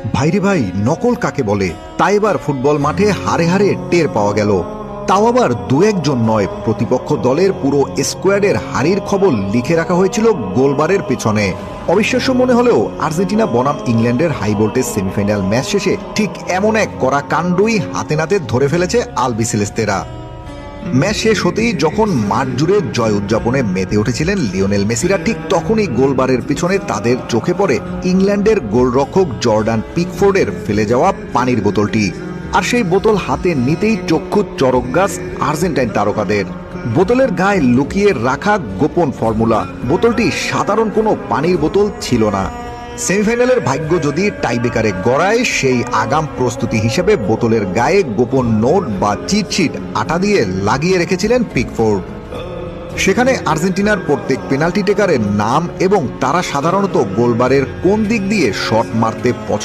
ভাইরে ভাই, নকল কাকে বলে তা এবার ফুটবল মাঠে হারে হারে টের পাওয়া গেল। তাও আবার দু একজন নয়, প্রতিপক্ষ দলের পুরো স্কোয়াডের হারির খবর লিখে রাখা হয়েছিল গোলবারের পেছনে। অবিশ্বাস্য মনে হলেও আর্জেন্টিনা বনাম ইংল্যান্ডের হাই ভোল্টেজ সেমিফাইনাল ম্যাচ শেষে ঠিক এমন এক কড়া কাণ্ডই হাতে নাতে ধরে ফেলেছে আলবিসেলেস্তেরা। ম্যাচ শেষ হতেই যখন মাঠ জুড়ে জয় উদযাপনে মেতে উঠেছিলেন লিওনেল মেসিরা, ঠিক তখনই গোলবারের পিছনে তাদের চোখে পড়ে ইংল্যান্ডের গোলরক্ষক জর্ডান পিকফোর্ডের ফেলে যাওয়া পানির বোতলটি। আর সেই বোতল হাতে নিতেই চক্ষু চরক গাছ আর্জেন্টাইন তারকাদের। বোতলের গায়ে লুকিয়ে রাখা গোপন ফর্মুলা। বোতলটি সাধারণ কোনো পানির বোতল ছিল না। সেমিফাইনালের ভাগ্য যদি টাইব্রেকারে গড়ায়, সেই আগাম প্রস্তুতি হিসেবে বোতলের গায়ে গোপন নোট বা চিটশিট আটা দিয়ে লাগিয়ে রেখেছিলেন পিকফোর্ড। সেখানে আর্জেন্টিনার প্রত্যেক পেনাল্টি টেকারের নাম এবং তারা সাধারণত গোলবারের কোন দিক দিয়ে শট মারতে পছন্দ